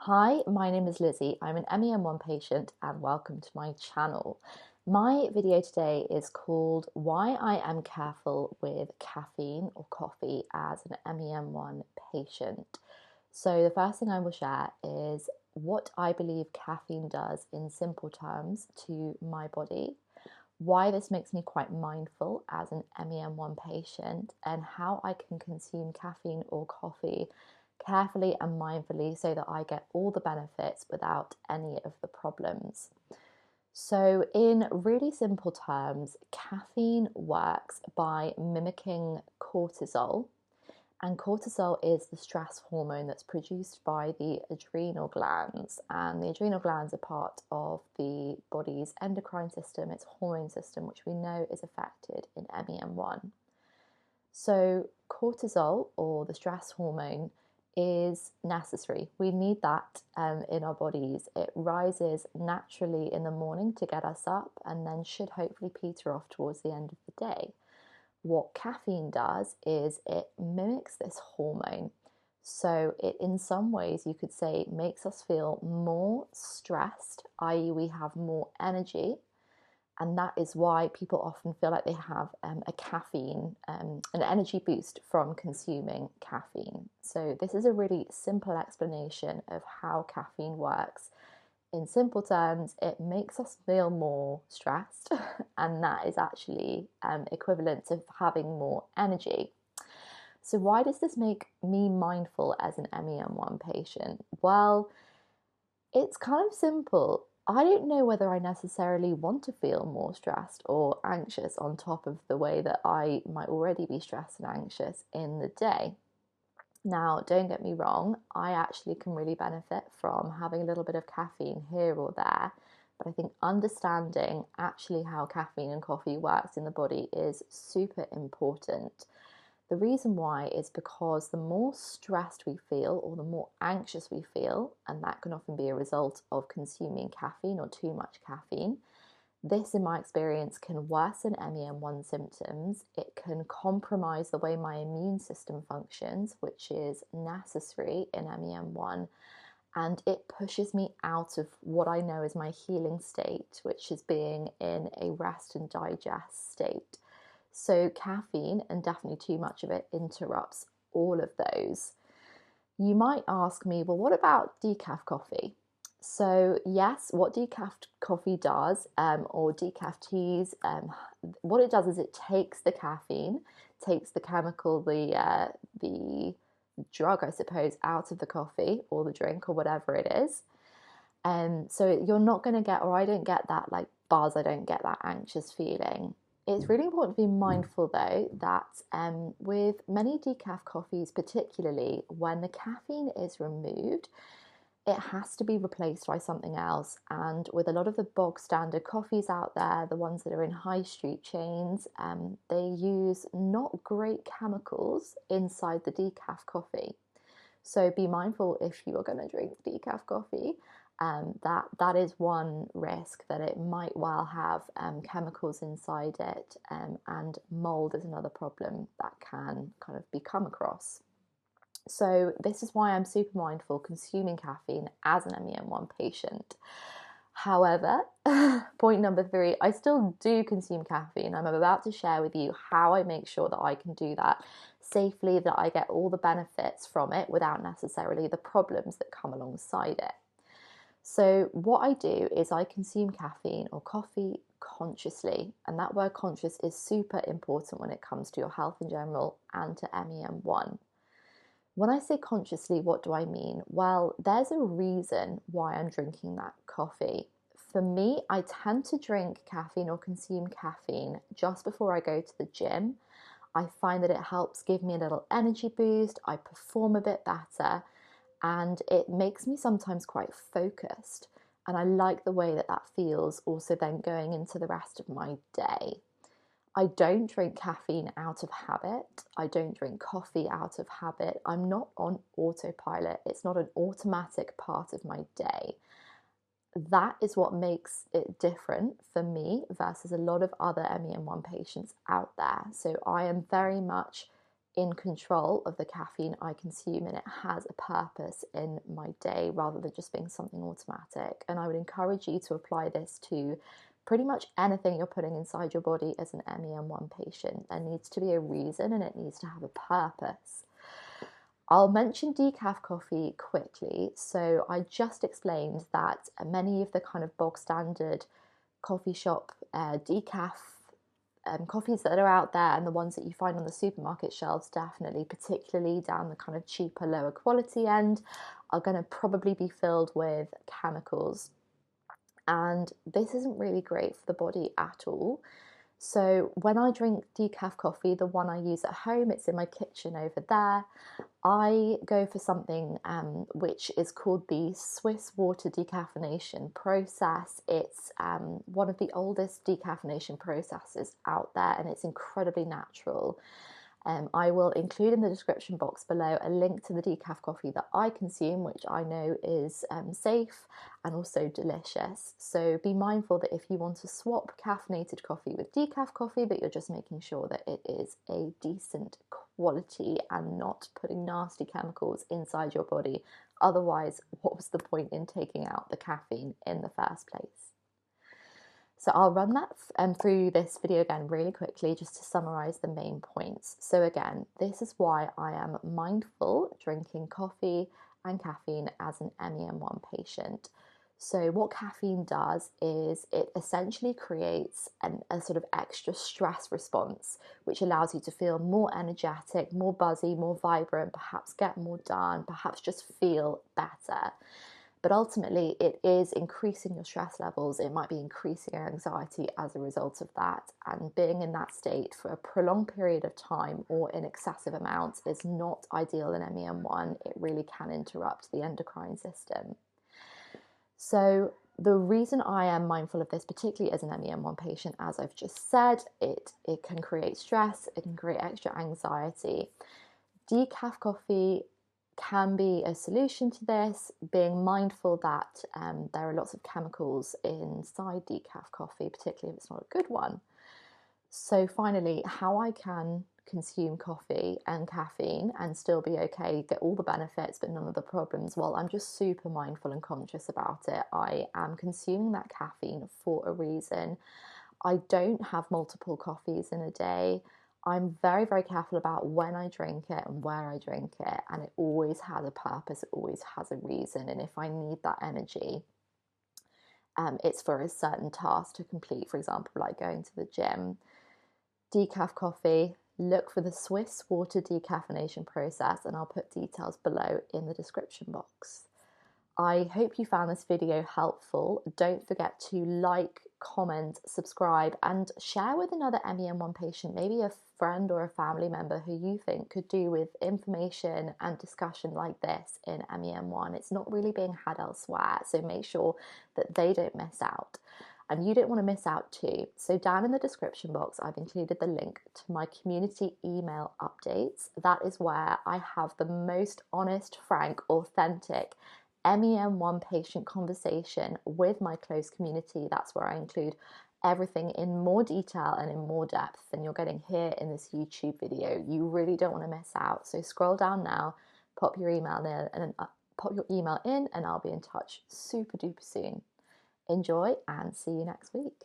Hi, my name is Lizzie. I'm an MEN1 patient and welcome to my channel. My video today is called Why I Am Careful with Caffeine or Coffee as an MEN1 patient. So the first thing I will share is what I believe caffeine does in simple terms to my body, why this makes me quite mindful as an MEN1 patient, and how I can consume caffeine or coffee carefully and mindfully so that I get all the benefits without any of the problems. So, in really simple terms, caffeine works by mimicking cortisol, and cortisol is the stress hormone that's produced by the adrenal glands. And the adrenal glands are part of the body's endocrine system, its hormone system, which we know is affected in MEN1. So, cortisol, or the stress hormone, is necessary. We need that in our bodies. It rises naturally in the morning to get us up and then should hopefully peter off towards the end of the day. What caffeine does is it mimics this hormone. So it, in some ways, you could say, makes us feel more stressed, i.e., we have more energy. And that is why people often feel like they have a caffeine, an energy boost from consuming caffeine. So this is a really simple explanation of how caffeine works. In simple terms, it makes us feel more stressed, and that is actually equivalent to having more energy. So, why does this make me mindful as an MEN1 patient? Well, it's kind of simple. I don't know whether I necessarily want to feel more stressed or anxious on top of the way that I might already be stressed and anxious in the day. Now, don't get me wrong, I actually can really benefit from having a little bit of caffeine here or there, but I think understanding actually how caffeine and coffee works in the body is super important. The reason why is because the more stressed we feel or the more anxious we feel, and that can often be a result of consuming caffeine or too much caffeine, this, in my experience, can worsen MEN1 symptoms. It can compromise the way my immune system functions, which is necessary in MEN1, and it pushes me out of what I know is my healing state, which is being in a rest and digest state. So, caffeine, and definitely too much of it, interrupts all of those. You might ask me, well, what about decaf coffee? So, yes, what decaf coffee does, or decaf teas, what it does is it takes the caffeine, takes the chemical, the drug, I suppose, out of the coffee or the drink or whatever it is. So you're not going to get, or I don't get that like buzz, I don't get that anxious feeling. It's really important to be mindful though that with many decaf coffees, particularly when the caffeine is removed, it has to be replaced by something else. And with a lot of the bog standard coffees out there, the ones that are in high street chains, they use not great chemicals inside the decaf coffee. So be mindful if you are going to drink decaf coffee. That is one risk, that it might well have chemicals inside it, and mold is another problem that can kind of be come across. So this is why I'm super mindful consuming caffeine as an MEN1 patient. However, point number 3, I still do consume caffeine. I'm about to share with you how I make sure that I can do that safely, that I get all the benefits from it without necessarily the problems that come alongside it. So what I do is I consume caffeine or coffee consciously, and that word conscious is super important when it comes to your health in general and to MEN1. When I say consciously, what do I mean? Well, there's a reason why I'm drinking that coffee. For me, I tend to drink caffeine or consume caffeine just before I go to the gym. I find that it helps give me a little energy boost, I perform a bit better, and it makes me sometimes quite focused. And I like the way that that feels also then going into the rest of my day. I don't drink caffeine out of habit. I don't drink coffee out of habit. I'm not on autopilot. It's not an automatic part of my day. That is what makes it different for me versus a lot of other MEN1 patients out there. So I am very much in control of the caffeine I consume, and it has a purpose in my day rather than just being something automatic. And I would encourage you to apply this to pretty much anything you're putting inside your body as an MEN1 patient. There needs to be a reason and it needs to have a purpose. I'll mention decaf coffee quickly. So I just explained that many of the kind of bog standard coffee shop decaf coffees that are out there and the ones that you find on the supermarket shelves, definitely, particularly down the kind of cheaper, lower quality end, are going to probably be filled with chemicals. And this isn't really great for the body at all. So when I drink decaf coffee, the one I use at home, it's in my kitchen over there, I go for something which is called the Swiss water decaffeination process. It's one of the oldest decaffeination processes out there, and it's incredibly natural. I will include in the description box below a link to the decaf coffee that I consume, which I know is safe and also delicious. So be mindful that if you want to swap caffeinated coffee with decaf coffee, that you're just making sure that it is a decent quality and not putting nasty chemicals inside your body. Otherwise, what was the point in taking out the caffeine in the first place? So I'll run that through this video again really quickly just to summarize the main points. So again, this is why I am mindful drinking coffee and caffeine as an MEN1 patient. So what caffeine does is it essentially creates a sort of extra stress response, which allows you to feel more energetic, more buzzy, more vibrant, perhaps get more done, perhaps just feel better. But ultimately, it is increasing your stress levels. It might be increasing your anxiety as a result of that. And being in that state for a prolonged period of time or in excessive amounts is not ideal in MEN1. It really can interrupt the endocrine system. So the reason I am mindful of this, particularly as an MEN1 patient, as I've just said, it can create stress, it can create extra anxiety. Decaf coffee can be a solution to this, being mindful that there are lots of chemicals inside decaf coffee, particularly if it's not a good one. So finally, how I can consume coffee and caffeine and still be okay, get all the benefits but none of the problems. Well, I'm just super mindful and conscious about it. I am consuming that caffeine for a reason. I don't have multiple coffees in a day. I'm very, very careful about when I drink it and where I drink it, and it always has a purpose, it always has a reason. And if I need that energy, it's for a certain task to complete, for example, like going to the gym. Decaf coffee, look for the Swiss water decaffeination process, and I'll put details below in the description box. I hope you found this video helpful. Don't forget to like, comment, subscribe, and share with another MEN1 patient, maybe a friend or a family member who you think could do with information and discussion like this in MEN1. It's not really being had elsewhere, so make sure that they don't miss out. And you don't want to miss out too. So down in the description box, I've included the link to my community email updates. That is where I have the most honest, frank, authentic MEN1 patient conversation with my close community. That's where I include everything in more detail and in more depth than you're getting here in this YouTube video. You really don't want to miss out. So scroll down now, pop your email in, and I'll be in touch super duper soon. Enjoy and see you next week.